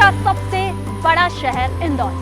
का सबसे बड़ा शहर इंदौर,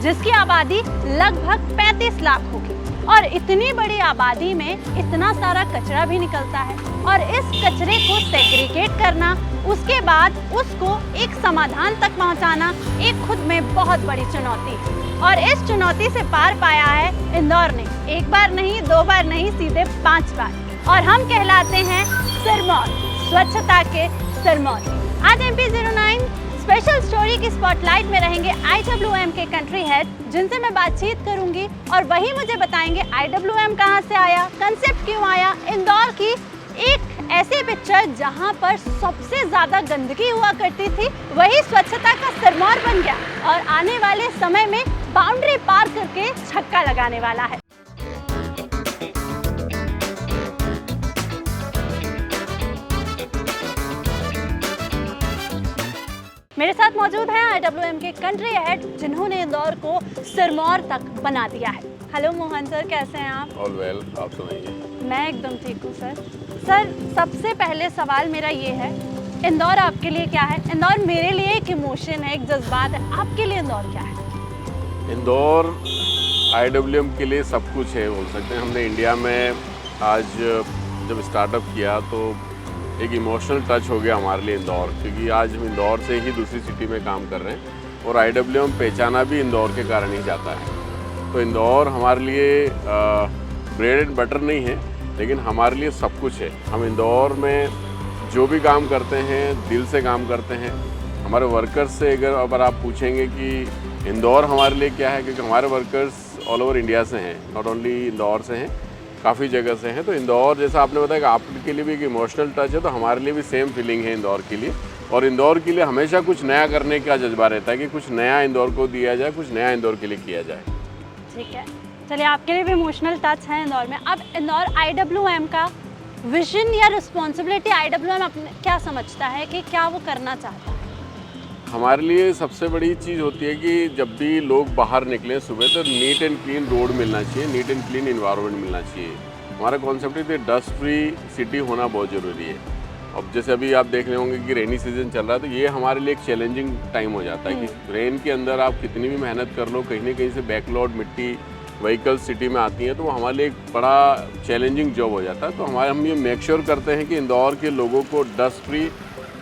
जिसकी आबादी लगभग 35 लाख होगी। और इतनी बड़ी आबादी में इतना सारा कचरा भी निकलता है, और इस कचरे को सेग्रीगेट करना, उसके बाद उसको एक समाधान तक पहुंचाना एक खुद में बहुत बड़ी चुनौती है। और इस चुनौती से पार पाया है इंदौर ने, एक बार नहीं, 2 बार नहीं, सीधे 5 बार। और हम कहलाते हैं सिरमौर, स्वच्छता के सिरमौर। आज MP09 स्पेशल स्टोरी की स्पॉटलाइट में रहेंगे IWM के कंट्री हेड, जिनसे मैं बातचीत करूंगी और वही मुझे बताएंगे IWM कहां से आया, कंसेप्ट क्यों आया, इंदौर की एक ऐसी पिक्चर जहां पर सबसे ज्यादा गंदगी हुआ करती थी वही स्वच्छता का सिरमौर बन गया और आने वाले समय में बाउंड्री पार करके छक्का लगाने वाला है। मेरे साथ मौजूद हैं IWM के कंट्री हेड, जिन्होंने इंदौर को सिरमौर तक बना दिया है। हेलो मोहन सर, कैसे हैं आप? ऑल वेल, आप सुनाइए। मैं एकदम ठीक हूँ सर। सर, सबसे पहले सवाल मेरा ये है, इंदौर आपके लिए क्या है? इंदौर मेरे लिए एक इमोशन है, एक जज्बात है, आपके लिए इंदौर क्या है? इंदौर IWM के लिए सब कुछ है, बोल सकते हैं। हमने इंडिया में आज जब स्टार्टअप किया तो एक इमोशनल टच हो गया हमारे लिए इंदौर, क्योंकि आज हम इंदौर से ही दूसरी सिटी में काम कर रहे हैं और IWM पहचाना भी इंदौर के कारण ही जाता है। तो इंदौर हमारे लिए ब्रेड एंड बटर नहीं है, लेकिन हमारे लिए सब कुछ है। हम इंदौर में जो भी काम करते हैं दिल से काम करते हैं। हमारे वर्कर्स से अगर आप पूछेंगे कि इंदौर हमारे लिए क्या है, क्योंकि हमारे वर्कर्स ऑल ओवर इंडिया से हैं, नॉट ओनली इंदौर से हैं, काफ़ी जगह से हैं। तो इंदौर, जैसा आपने बताया कि आपके लिए भी एक इमोशनल टच है, तो हमारे लिए भी सेम फीलिंग है इंदौर के लिए। और इंदौर के लिए हमेशा कुछ नया करने का जज्बा रहता है कि कुछ नया इंदौर को दिया जाए, कुछ नया इंदौर के लिए किया जाए। ठीक है, चलिए, आपके लिए भी इमोशनल टच है इंदौर में। अब इंदौर IWM का विजन या रिस्पॉन्सिबिलिटी, IWM अपने क्या समझता है कि क्या वो करना चाहता है? हमारे लिए सबसे बड़ी चीज़ होती है कि जब भी लोग बाहर निकलें सुबह, तो नीट एंड क्लीन रोड मिलना चाहिए, नीट एंड क्लीन इन्वायरमेंट मिलना चाहिए। हमारा कॉन्सेप्ट है कि डस्ट फ्री सिटी होना बहुत ज़रूरी है। अब जैसे अभी आप देख रहे होंगे कि रेनी सीजन चल रहा है, तो ये हमारे लिए एक चैलेंजिंग टाइम हो जाता है कि रेन के अंदर आप कितनी भी मेहनत कर लो, कहीं ना कहीं से बैकलॉड मिट्टी व्हीकल्स सिटी में आती हैं, तो वो हमारे लिए एक बड़ा चैलेंजिंग जॉब हो जाता है। तो हम ये मेक श्योर करते हैं कि इंदौर के लोगों को डस्ट फ्री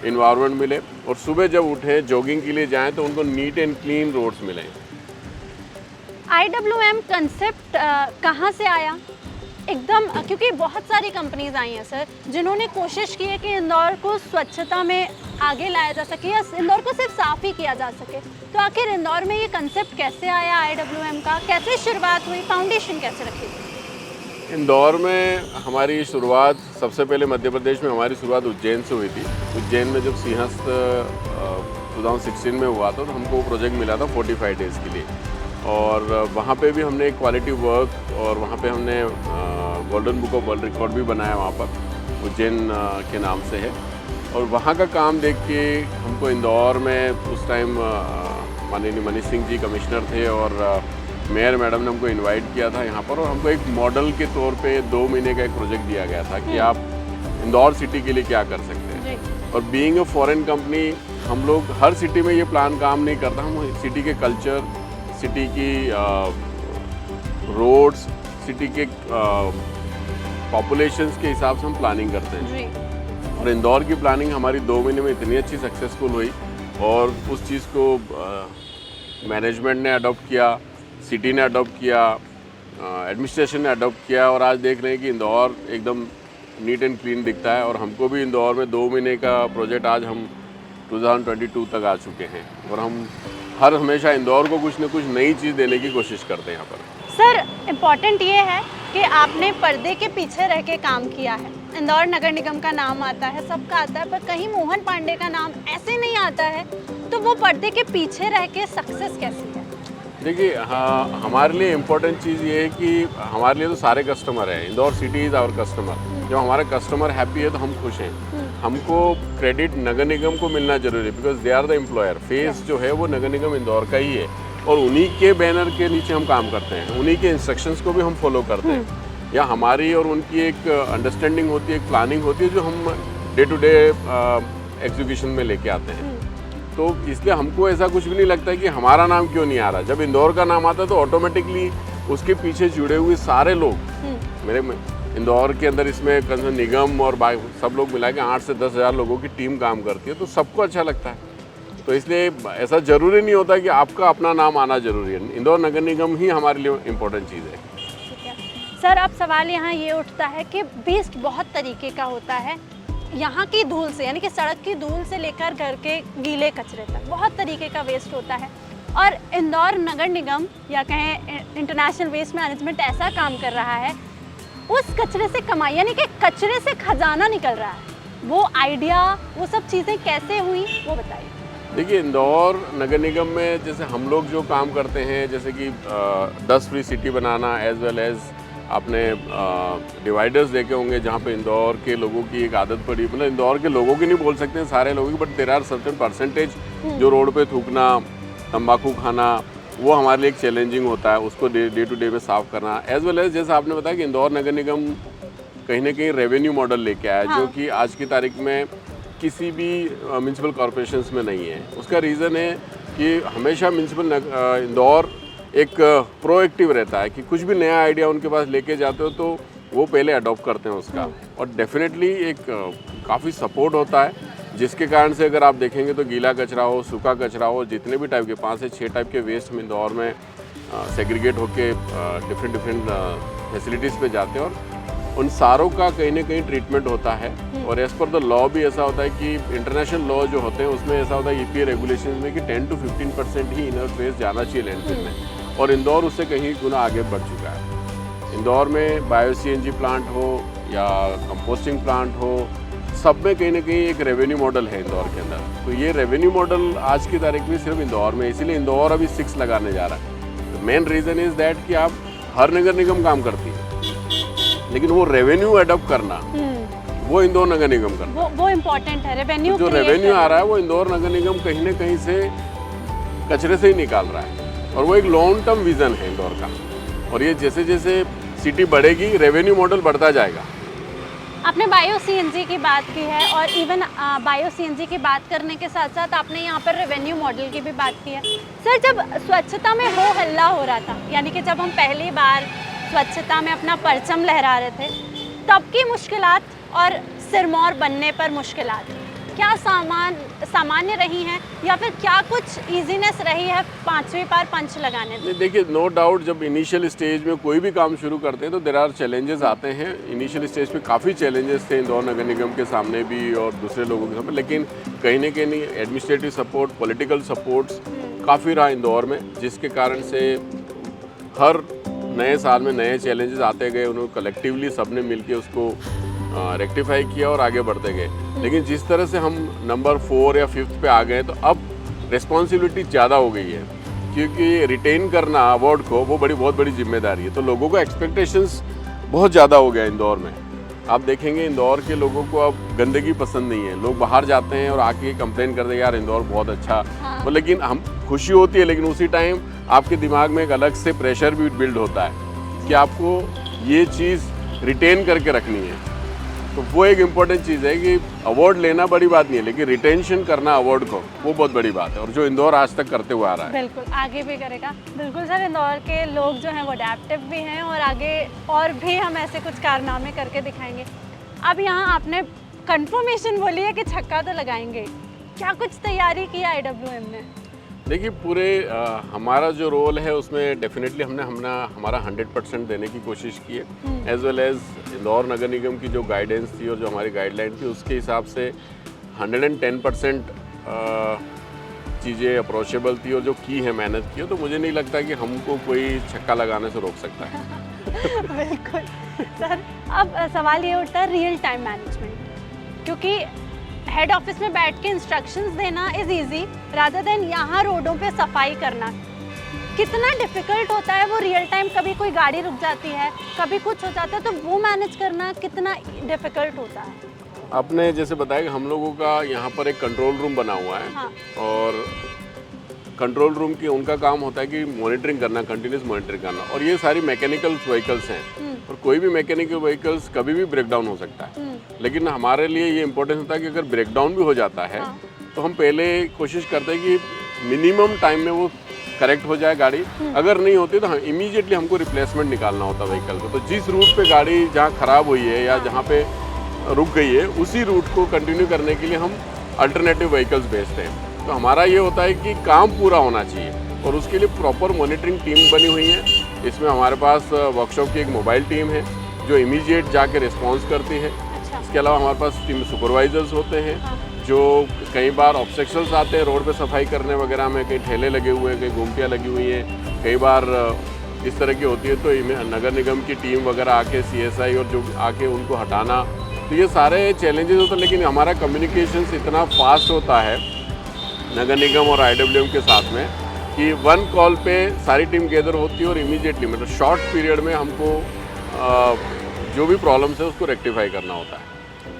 इन्वायरमेंट मिले, और सुबह जब उठे जॉगिंग के लिए जाएं तो उनको नीट एंड क्लीन रोड्स मिलें। IWM कंसेप्ट कहाँ से आया एकदम? क्योंकि बहुत सारी कंपनीज आई हैं सर, जिन्होंने कोशिश की है कि इंदौर को स्वच्छता में आगे लाया जा सके या इंदौर को सिर्फ साफ ही किया जा सके। तो आखिर इंदौर में ये कंसेप्ट कैसे आया IWM का? कैसे शुरुआत हुई, फाउंडेशन कैसे रखी? इंदौर में हमारी शुरुआत सबसे पहले मध्य प्रदेश में हमारी शुरुआत उज्जैन से हुई थी। उज्जैन में जब सिंहस्थ 2016 में हुआ था, तो हमको प्रोजेक्ट मिला था 45 डेज़ के लिए, और वहाँ पे भी हमने क्वालिटी वर्क, और वहाँ पे हमने golden book of world record भी बनाया वहाँ पर, उज्जैन के नाम से है। और वहाँ का काम देख के हमको इंदौर में उस टाइम माननीय मनीष सिंह जी कमिश्नर थे, और मेयर मैडम ने हमको इनवाइट किया था यहाँ पर, और हमको एक मॉडल के तौर पे 2 महीने का एक प्रोजेक्ट दिया गया था कि आप इंदौर सिटी के लिए क्या कर सकते हैं। और बीइंग अ फॉरेन कंपनी, हम लोग हर सिटी में ये प्लान काम नहीं करता। हम सिटी के कल्चर, सिटी की रोड्स, सिटी के पॉपुलेशंस के हिसाब से हम प्लानिंग करते हैं। और इंदौर की प्लानिंग हमारी 2 महीने में इतनी अच्छी सक्सेसफुल हुई, और उस चीज़ को मैनेजमेंट ने अडॉप्ट किया, सिटी ने अडॉप्ट किया, एडमिनिस्ट्रेशन ने अडॉप्ट किया, और आज देख रहे हैं कि इंदौर एकदम नीट एंड क्लीन दिखता है। और हमको भी इंदौर में 2 महीने का प्रोजेक्ट आज हम 2022 तक आ चुके हैं, और हम हमेशा इंदौर को कुछ न कुछ नई चीज़ देने की कोशिश करते हैं यहाँ पर। सर, इम्पॉर्टेंट ये है कि आपने पर्दे के पीछे रह के काम किया है। इंदौर नगर निगम का नाम आता है, सबका आता है, पर कहीं मोहन पांडे का नाम ऐसे नहीं आता है, तो वो पर्दे के पीछे रह के सक्सेस कैसी है? देखिए, हाँ, हमारे लिए इम्पोर्टेंट चीज़ ये है कि हमारे लिए तो सारे कस्टमर हैं। Indore city is our customer. जब हमारा कस्टमर हैप्पी है तो हम खुश हैं। हमको क्रेडिट नगर निगम को मिलना जरूरी है, because they are the employer. Face जो है वो नगर निगम इंदौर का ही है, और उन्हीं के बैनर के नीचे हम काम करते हैं, उन्हीं के इंस्ट्रक्शंस को भी हम फॉलो करते हैं। या हमारी और उनकी एक अंडरस्टैंडिंग होती है, एक प्लानिंग होती है, जो हम डे टू डे एग्जीक्यूशन में लेके आते हैं। तो इसलिए हमको ऐसा कुछ भी नहीं लगता है कि हमारा नाम क्यों नहीं आ रहा। जब इंदौर का नाम आता है तो ऑटोमेटिकली उसके पीछे जुड़े हुए सारे लोग मेरे इंदौर के अंदर इसमें कंसर्न निगम और सब लोग मिला के 8 से 10 हज़ार लोगों की टीम काम करती है, तो सबको अच्छा लगता है। तो इसलिए ऐसा ज़रूरी नहीं होता कि आपका अपना नाम आना ज़रूरी है। इंदौर नगर निगम ही हमारे लिए इम्पोर्टेंट चीज़ है। ठीक है सर, अब सवाल यहाँ ये उठता है कि वेस्ट बहुत तरीके का होता है। यहाँ की धूल से, यानी कि सड़क की धूल से लेकर घर के गीले कचरे तक बहुत तरीके का वेस्ट होता है, और इंदौर नगर निगम या कहें इंटरनेशनल वेस्ट मैनेजमेंट ऐसा काम कर रहा है, उस कचरे से कमाई, यानी कि कचरे से खजाना निकल रहा है। वो आइडिया, वो सब चीज़ें कैसे हुई वो बताइए। देखिए, इंदौर नगर निगम में जैसे हम लोग जो काम करते हैं, जैसे कि डस्ट फ्री सिटी बनाना, एज वेल एज आपने डिवाइडर्स देखे होंगे जहाँ पे इंदौर के लोगों की एक आदत पड़ी, मतलब इंदौर के लोगों की नहीं बोल सकते हैं, सारे लोगों की, but there are certain percentage जो रोड पे थूकना, तंबाकू खाना, वो हमारे लिए एक चैलेंजिंग होता है, उसको डे टू डे में साफ़ करना। एज वेल एज जैसे आपने बताया कि इंदौर नगर निगम कहीं ना कहीं रेवेन्यू मॉडल लेके आया, जो कि आज की तारीख में किसी भी म्यूनसिपल कॉरपोरेशंस में नहीं है। उसका रीज़न है कि हमेशा म्यूनसिपल इंदौर एक प्रोएक्टिव रहता है कि कुछ भी नया आइडिया उनके पास लेके जाते हो तो वो पहले अडॉप्ट करते हैं उसका, और डेफिनेटली एक काफ़ी सपोर्ट होता है, जिसके कारण से अगर आप देखेंगे तो गीला कचरा हो, सूखा कचरा हो, जितने भी टाइप के 5 से 6 टाइप के वेस्ट हम इंदौर में सेग्रीगेट होके डिफरेंट फैसिलिटीज़ पे जाते हैं, और उन सारों का कहीं ना कहीं ट्रीटमेंट होता है। और एज़ पर द लॉ भी ऐसा होता है कि इंटरनेशनल लॉ जो होते हैं उसमें ऐसा होता है EPA रेगुलेशन में कि 10 to 15% ही इनर्ट वेस्ट जाना चाहिए लैंडफिल में, और इंदौर उससे कहीं गुना आगे बढ़ चुका है। इंदौर में बायो CNG प्लांट हो या कंपोस्टिंग प्लांट हो, सब में कहीं ना कहीं एक रेवेन्यू मॉडल है इंदौर के अंदर। तो ये रेवेन्यू मॉडल आज की तारीख में सिर्फ इंदौर में, इसीलिए इंदौर अभी 6 लगाने जा रहा है। मेन रीज़न इज़ दैट कि आप हर नगर निगम काम करती है, लेकिन वो रेवेन्यू अडॉप्ट करना वो इंदौर नगर निगम करना, वो इम्पोर्टेंट है। रेवेन्यू, जो रेवेन्यू आ रहा है वो इंदौर नगर निगम कहीं ना कहीं से कचरे से ही निकाल रहा है, और वो एक लॉन्ग टर्म विजन है इंदौर का। और ये जैसे जैसे सिटी बढ़ेगी, रेवेन्यू मॉडल बढ़ता जाएगा। आपने बायो CNG की बात की है, और इवन बायो CNG की बात करने के साथ साथ आपने यहाँ पर रेवेन्यू मॉडल की भी बात की है। सर, जब स्वच्छता में हो हल्ला हो रहा था, यानी कि जब हम पहली बार स्वच्छता में अपना परचम लहरा रहे थे, तब की मुश्किलात और सिरमौर बनने पर मुश्किलात क्या सामान्य रही हैं, या फिर क्या कुछ इजीनेस रही है 5वीं बार पंच लगाने में? देखिए, नो डाउट जब इनिशियल स्टेज में कोई भी काम शुरू करते हैं तो देयर आर चैलेंजेस आते हैं। इनिशियल स्टेज पे काफ़ी चैलेंजेस थे इंदौर नगर निगम के सामने भी और दूसरे लोगों के सामने, लेकिन कहीं ना कहीं एडमिनिस्ट्रेटिव सपोर्ट, पॉलिटिकल सपोर्ट्स काफ़ी रहा इंदौर में, जिसके कारण से हर नए साल में नए चैलेंजेस आते गए, उन्होंने कलेक्टिवली सबने मिलके उसको रेक्टिफाई किया और आगे बढ़ते गए। लेकिन जिस तरह से हम नंबर 4 या 5th पे आ गए, तो अब रिस्पॉन्सिबिलिटी ज़्यादा हो गई है, क्योंकि रिटेन करना अवार्ड को वो बहुत बड़ी जिम्मेदारी है। तो लोगों को एक्सपेक्टेशंस बहुत ज़्यादा हो गया इंदौर में। आप देखेंगे इंदौर के लोगों को अब गंदगी पसंद नहीं है, लोग बाहर जाते हैं और आके कंप्लेन करते हैं यार इंदौर बहुत अच्छा, तो लेकिन हम खुशी होती है, लेकिन उसी टाइम आपके दिमाग में एक अलग से प्रेशर भी बिल्ड होता है कि आपको ये चीज़ रिटेन करके रखनी है। तो वो एक इम्पॉर्टेंट चीज़ है कि अवार्ड लेना बड़ी बात नहीं है, लेकिन रिटेंशन करना अवार्ड को वो बहुत बड़ी बात है, और जो इंदौर आज तक करते हुए आ रहा है। बिल्कुल आगे भी करेगा। बिल्कुल सर, इंदौर के लोग जो हैं वो अडेप्टिव भी हैं, और आगे और भी हम ऐसे कुछ कारनामे करके दिखाएंगे। अब यहाँ आपने कंफर्मेशन बोली है कि छक्का तो लगाएंगे, क्या कुछ तैयारी की है IWM ने? देखिए, पूरे हमारा जो रोल है उसमें डेफिनेटली हमने हमारा 100% देने की कोशिश की है, एज वेल एज इंदौर नगर निगम की जो गाइडेंस थी और जो हमारी गाइडलाइन थी उसके हिसाब से 110% चीज़ें अप्रोचेबल थी, और जो की है, मेहनत की है, तो मुझे नहीं लगता कि हमको कोई छक्का लगाने से रोक सकता है। बिल्कुल सर, अब सवाल ये उठता है रियल टाइम मैनेजमेंट, क्योंकि हेड ऑफिस में बैठ के इंस्ट्रक्शंस देना इज़ ईजी रादर देन यहाँ रोडों पे सफाई करना। कितना डिफ़िकल्ट होता है वो रियल टाइम, कभी कोई गाड़ी रुक जाती है, कभी कुछ हो जाता है, तो वो मैनेज करना कितना डिफ़िकल्ट होता है? आपने जैसे बताया कि हम लोगों का यहाँ पर एक कंट्रोल रूम बना हुआ है, हाँ। और कंट्रोल रूम की उनका काम होता है कि मॉनिटरिंग करना, कंटिन्यूस मॉनिटरिंग करना, और ये सारी मैकेनिकल व्हीकल्स हैं, और कोई भी मैकेनिकल व्हीकल्स कभी भी ब्रेक डाउन हो सकता है। लेकिन हमारे लिए ये इंपॉर्टेंट होता है कि अगर ब्रेक डाउन भी हो जाता है, तो हम पहले कोशिश करते हैं कि मिनिमम टाइम में वो करेक्ट हो जाए गाड़ी। अगर नहीं होती तो इमीडिएटली हमको रिप्लेसमेंट निकालना होता है व्हीकल को। तो जिस रूट पे गाड़ी जहाँ ख़राब हुई है या जहाँ पे रुक गई है उसी रूट को कंटिन्यू करने के लिए हम अल्टरनेटिव व्हीकल्स भेजते हैं। तो हमारा ये होता है कि काम पूरा होना चाहिए और उसके लिए प्रॉपर मॉनिटरिंग टीम बनी हुई है। इसमें हमारे पास वर्कशॉप की एक मोबाइल टीम है जो इमीडिएट जाके रिस्पॉन्स करती है। इसके अलावा हमारे पास टीम सुपरवाइजर्स होते हैं जो कई बार ऑब्स्टेकल्स आते हैं रोड पे सफाई करने वगैरह में, कहीं ठेले लगे हुए हैं, कहीं गुमटियाँ लगी हुई हैं, कई बार इस तरह की होती है तो नगर निगम की टीम वगैरह आके CSI और जो आके उनको हटाना, तो ये सारे चैलेंजेस होते हैं। लेकिन हमारा कम्युनिकेशंस इतना फास्ट होता है नगर निगम और IWM के साथ में कि वन कॉल पे सारी टीम गैदर होती है और इमीडिएटली मतलब शॉर्ट पीरियड में हमको जो भी प्रॉब्लम्स है उसको रेक्टिफाई करना होता है।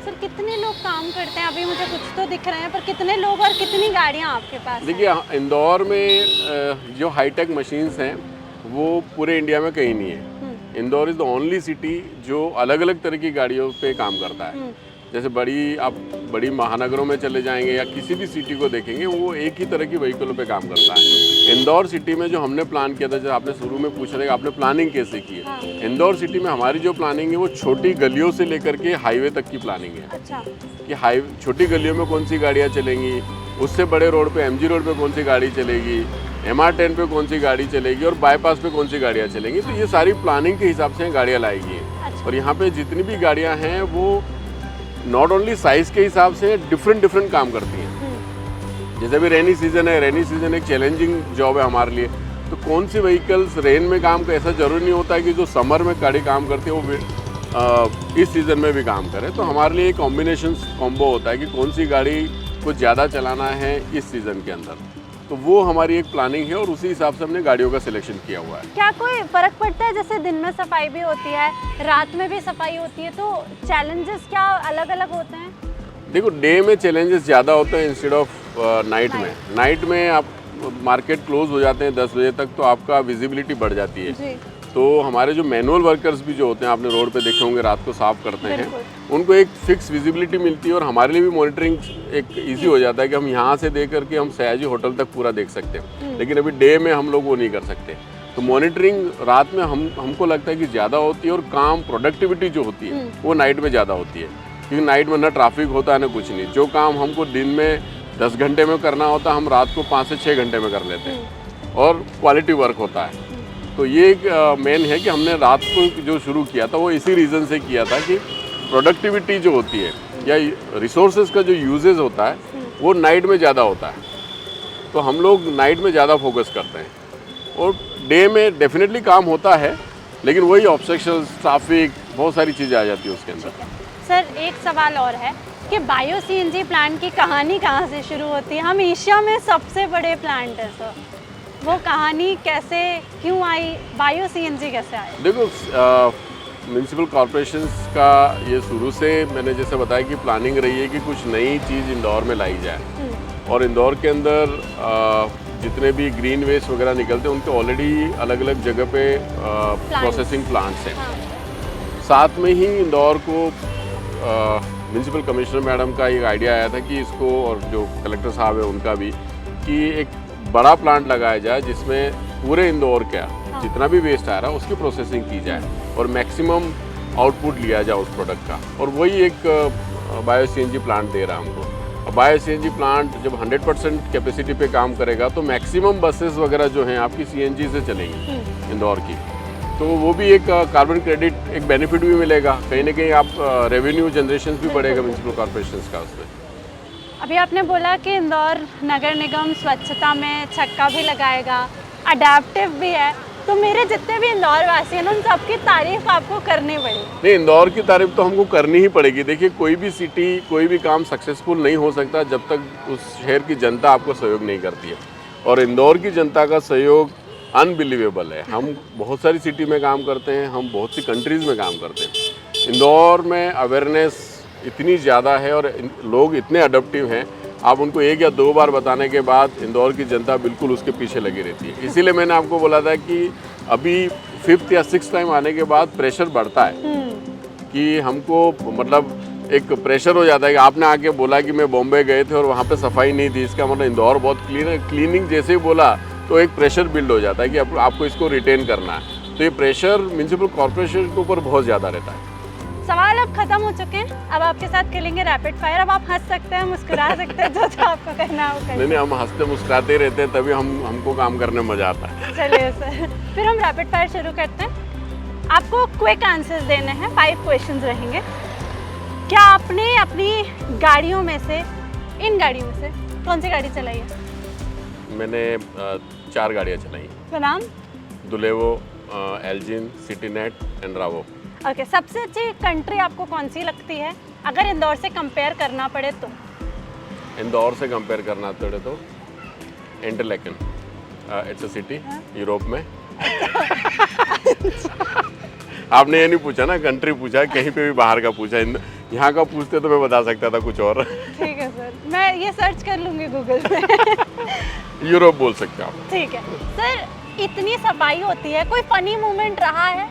सर कितने लोग काम करते हैं? अभी मुझे कुछ तो दिख रहे हैं, पर कितने लोग और कितनी गाड़ियाँ आपके पास? देखिए इंदौर में जो हाईटेक मशीन्स हैं वो पूरे इंडिया में कहीं नहीं है। Indore is the only city जो अलग अलग तरह की गाड़ियों पे काम करता है। जैसे आप बड़ी महानगरों में चले जाएंगे या किसी भी सिटी को देखेंगे वो एक ही तरह की व्हीकलों पे काम करता है। इंदौर सिटी में जो हमने प्लान किया था, जैसे आपने शुरू में पूछ रहे कि आपने प्लानिंग कैसे की है, इंदौर सिटी में हमारी जो प्लानिंग है वो छोटी गलियों से लेकर के हाईवे तक की प्लानिंग है। अच्छा। कि छोटी गलियों में कौन सी गाड़ियाँ चलेंगी, उससे बड़े रोड पे MG रोड पे कौन सी गाड़ी चलेगी, MR10 पे कौन सी गाड़ी चलेगी और बाईपास पे कौन सी गाड़ियाँ चलेंगी। तो ये सारी प्लानिंग के हिसाब से गाड़ियाँ लाई गई हैं। और यहाँ पे जितनी भी गाड़ियाँ हैं वो नॉट ओनली साइज़ के हिसाब से डिफरेंट काम करती हैं। जैसे अभी रेनी सीज़न है, रेनी सीज़न एक चैलेंजिंग जॉब है हमारे लिए। तो कौन सी व्हीकल्स रेन में काम कर, ऐसा ज़रूरी नहीं होता है कि जो समर में गाड़ी काम करती है वो इस सीज़न में भी काम करे। तो हमारे लिए एक कॉम्बिनेशन कॉम्बो होता है कि कौन सी गाड़ी को ज़्यादा चलाना है इस सीज़न के अंदर। तो वो हमारी एक प्लानिंग है और उसी हिसाब से हमने गाड़ियों का सिलेक्शन किया हुआ है। क्या कोई फ़र्क पड़ता है, जैसे दिन में सफाई भी होती है, रात में भी सफाई होती है, तो चैलेंजेस क्या अलग अलग होते हैं? देखो डे में चैलेंजेस ज़्यादा होते हैं इंस्टेड ऑफ नाइट में। नाइट में आप मार्केट क्लोज हो जाते हैं 10 बजे तक तो आपका विजिबिलिटी बढ़ जाती है जी। तो हमारे जो मैनुअल वर्कर्स भी जो होते हैं, आपने रोड पे देखे होंगे रात को साफ करते हैं, उनको एक फिक्स विजिबिलिटी मिलती है और हमारे लिए भी मॉनिटरिंग एक इजी हो जाता है कि हम यहाँ से देख करके हम सयाजी होटल तक पूरा देख सकते हैं। लेकिन अभी डे में हम लोग वो नहीं कर सकते। तो मॉनिटरिंग रात में हमको लगता है कि ज़्यादा होती है और काम प्रोडक्टिविटी जो होती है वो नाइट में ज़्यादा होती है, क्योंकि नाइट में ना ट्रैफिक होता है ना कुछ नहीं। जो काम हमको दिन में 10 घंटे में करना होता है हम रात को 5 से 6 घंटे में कर लेते हैं और क्वालिटी वर्क होता है। तो ये एक मेन है कि हमने रात को जो शुरू किया था वो इसी रीज़न से किया था कि प्रोडक्टिविटी जो होती है या रिसोर्सेज का जो यूजेज होता है वो नाइट में ज़्यादा होता है। तो हम लोग नाइट में ज़्यादा फोकस करते हैं और डे में डेफिनेटली काम होता है, लेकिन वही ऑब्स्ट्रक्शंस, ट्रैफिक, बहुत सारी चीज़ें आ जाती है उसके अंदर। सर एक सवाल और है कि बायो CNG प्लांट की कहानी कहाँ से शुरू होती है? हम एशिया में सबसे बड़े प्लांट है सर, वो कहानी कैसे, क्यों आई, बायो CNG कैसे आया? देखो म्यूनसिपल कॉरपोरेशंस का ये शुरू से मैंने जैसे बताया कि प्लानिंग रही है कि कुछ नई चीज़ इंदौर में लाई जाए और इंदौर के अंदर जितने भी ग्रीन वेस्ट वगैरह निकलते हैं उनके ऑलरेडी अलग अलग जगह पे प्रोसेसिंग प्लांट्स हैं। साथ में ही इंदौर को म्यूनसिपल कमिश्नर मैडम का एक आइडिया आया था कि इसको, और जो कलेक्टर साहब है उनका भी, कि एक बड़ा प्लांट लगाया जाए जिसमें पूरे इंदौर का जितना भी वेस्ट आ रहा है उसकी प्रोसेसिंग की जाए और मैक्सिमम आउटपुट लिया जाए उस प्रोडक्ट का। और वही एक बायो CNG प्लांट दे रहा है हमको। और बायो CNG प्लांट जब 100% कैपेसिटी पे काम करेगा तो मैक्सिमम बसेस वगैरह जो हैं आपकी CNG से चलेंगी इंदौर की। तो वो भी एक कार्बन क्रेडिट, एक बेनिफिट भी मिलेगा, कहीं ना कहीं आप रेवेन्यू जनरेशन भी बढ़ेगा म्यूनसिपल कॉर्पोरेशन का उसमें। अभी आपने बोला कि इंदौर नगर निगम स्वच्छता में छक्का भी लगाएगा, अडेप्टिव भी है, तो मेरे जितने भी इंदौर वासी हैं उन सबकी तारीफ आपको करनी पड़ेगी। नहीं, इंदौर की तारीफ तो हमको करनी ही पड़ेगी। देखिए कोई भी सिटी, कोई भी काम सक्सेसफुल नहीं हो सकता जब तक उस शहर की जनता आपको सहयोग नहीं करती है, और इंदौर की जनता का सहयोग अनबिलीवेबल है। हम बहुत सारी सिटी में काम करते हैं, हम बहुत सी कंट्रीज़ में काम करते हैं। इंदौर में अवेयरनेस इतनी ज़्यादा है और लोग इतने अडप्टिव हैं, आप उनको 1 या 2 बार बताने के बाद इंदौर की जनता बिल्कुल उसके पीछे लगी रहती है। इसीलिए मैंने आपको बोला था कि अभी 5th या 6th टाइम आने के बाद प्रेशर बढ़ता है कि हमको, मतलब एक प्रेशर हो जाता है कि आपने आके बोला कि मैं बॉम्बे गए थे और वहाँ पे सफाई नहीं थी, इसका मतलब इंदौर बहुत क्लीन है। क्लीनिंग जैसे ही बोला तो एक प्रेशर बिल्ड हो जाता है कि आपको इसको रिटेन करना है। तो ये प्रेशर म्यूनसिपल कॉर्पोरेशन के ऊपर बहुत ज़्यादा रहता है। सवाल अब खत्म हो चुके हैं, अब आपके साथ खेलेंगे रैपिड फायर। अब आप हंस सकते हैं, मुस्कुरा सकते हैं, जो आपको कहना हो करिए। नहीं, हम हंसते मुस्कुराते ही रहते हैं, तभी हमको काम करने में मज़ा आता है। चलिए सर, फिर हम रैपिड फायर शुरू करते हैं। आपको क्विक आंसर्स देने हैं, 5 क्वेश्चंस रहेंगे। क्या आपने अपनी गाड़ियों में से, इन गाड़ियों में से कौन सी गाड़ी चलाई है? मैंने 4 गाड़ियाँ चलाई। तो नाम? दुलेवो, एल्जिन, सिटीनेट एंड रावो। ओके, सबसे अच्छी कंट्री आपको कौन सी लगती है अगर इंदौर से कंपेयर करना पड़े तो? इंदौर से कंपेयर करना पड़े तो Interlaken, it's a city Europe में। आपने ये नहीं पूछा ना, कंट्री पूछा, कहीं पे भी बाहर का पूछा। यहाँ का पूछते तो मैं बता सकता था कुछ और। ठीक है सर, मैं ये सर्च कर लूँगी गूगल पे। यूरोप बोल सकते हैं आप। ठीक है सर, इतनी सफाई होती है, कोई फनी मोमेंट रहा है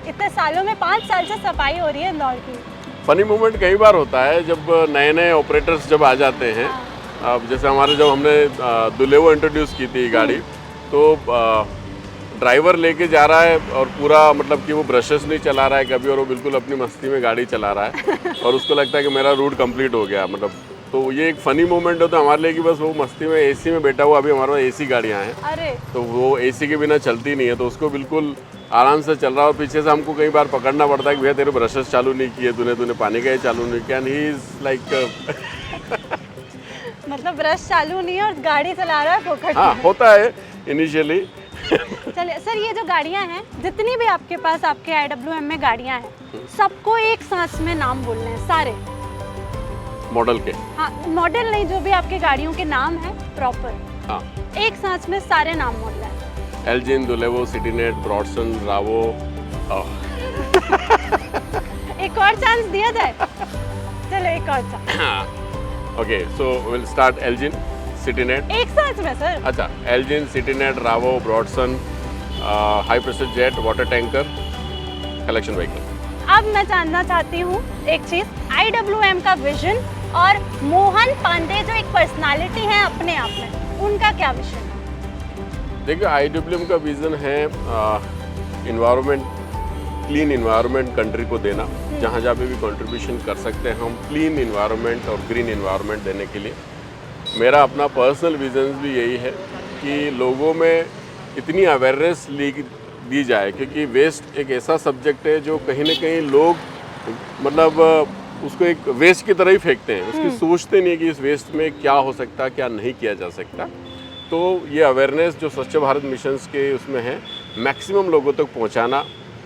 इतने सालों में? 5 साल से सफाई हो रही है इंदौर की। फनी मोमेंट कई बार होता है जब नए नए ऑपरेटर्स जब आ जाते हैं। अब जैसे हमारे जब हमने दुलेवो इंट्रोड्यूस की थी गाड़ी, तो ड्राइवर लेके जा रहा है और पूरा मतलब कि वो ब्रशेस नहीं चला रहा है कभी, और वो बिल्कुल अपनी मस्ती में गाड़ी चला रहा है और उसको लगता है कि मेरा रूट कंप्लीट हो गया। मतलब तो ये एक फ़नी मोमेंट होता है हमारे लिए कि बस वो मस्ती में एसी में बैठा हुआ। अभी हमारे पास एसी गाड़ियाँ हैं, अरे तो वो एसी के बिना चलती नहीं है, तो उसको बिल्कुल आराम से चल रहा है और पीछे से हमको कई बार पकड़ना पड़ता है कि भैया तेरे ब्रशेस चालू नहीं किए, तूने पानी का ही चालू नहीं किया। एंड ही इज़ लाइक मतलब ब्रश चालू नहीं है और गाड़ी चला रहा है फोकट। हाँ, होता है इनिशियली। चलिए सर, ये जो गाड़ियाँ हैं, जितनी भी आपके पास आपके IWM में गाड़ियाँ हैं, सबको एक सांस में नाम बोलने हैं सारे मॉडल के। हाँ, मॉडल नहीं, जो भी आपके गाड़ियों के नाम हैं प्रॉपर, हाँ, एक सांस में सारे नाम बोलना है। Elgin, Dulevo, Citynet, Broadson, Ravo. एक और चांस दिया जाए? चलो एक और chance. Okay, so will start Elgin, Citynet. एक सांस में सर? अच्छा, Elgin, Citynet, Ravo, Broadson, high pressure jet, water tanker, collection vehicle. अब मैं जानना चाहती हूँ एक चीज़, IWM का विजन और मोहन पांडे जो एक पर्सनालिटी है अपने आप में, उनका क्या विजन है? देखिए, IWM का विज़न है इन्वायरमेंट, क्लीन इन्वायरमेंट कंट्री को देना। जहाँ जहाँ पे भी कंट्रीब्यूशन कर सकते हैं हम क्लीन इन्वायरमेंट और ग्रीन इन्वायरमेंट देने के लिए। मेरा अपना पर्सनल विज़न भी यही है कि लोगों में इतनी अवेयरनेस दी जाए, क्योंकि वेस्ट एक ऐसा सब्जेक्ट है जो कहीं ना कहीं लोग मतलब उसको एक वेस्ट की तरह ही फेंकते हैं, उसकी सोचते नहीं कि इस वेस्ट में क्या हो सकता, क्या नहीं किया जा सकता। तो ये अवेयरनेस जो स्वच्छ भारत मिशन के उसमें है, मैक्सिमम लोगों तक पहुंचाना,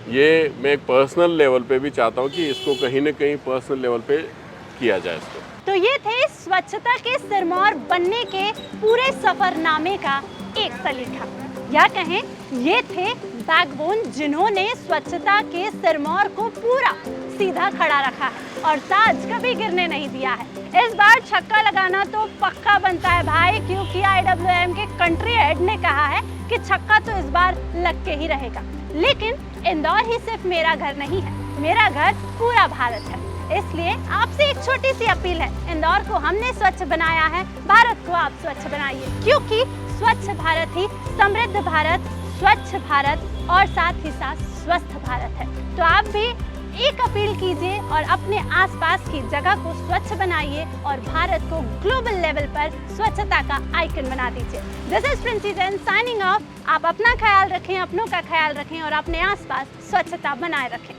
ये मैं एक पर्सनल लेवल पे भी चाहता हूँ कि इसको कहीं ना कहीं पर्सनल लेवल पे किया जाए इसको। तो ये थे स्वच्छता के सिरमौर बनने के पूरे सफरनामे का एक सलीका, या कहें ये थे बैकबोन जिन्होंने स्वच्छता के सिरमौर को पूरा सीधा खड़ा रखा है और ताज कभी गिरने नहीं दिया है। इस बार छक्का लगाना तो पक्का बनता है भाई, क्योंकि IWM के कंट्री हेड ने कहा है कि छक्का तो इस बार लग के ही रहेगा। लेकिन इंदौर ही सिर्फ मेरा घर नहीं है, मेरा घर पूरा भारत है। इसलिए आपसे एक छोटी सी अपील है, इंदौर को हमने स्वच्छ बनाया है, भारत को आप स्वच्छ बनाइए, क्योंकि स्वच्छ भारत ही समृद्ध भारत, स्वच्छ भारत और साथ ही साथ स्वस्थ भारत है। तो आप भी एक अपील कीजिए और अपने आसपास की जगह को स्वच्छ बनाइए और भारत को ग्लोबल लेवल पर स्वच्छता का आइकन बना दीजिए। This is Princy Jain signing off. आप अपना ख्याल रखें, अपनों का ख्याल रखें और अपने आसपास स्वच्छता बनाए रखें।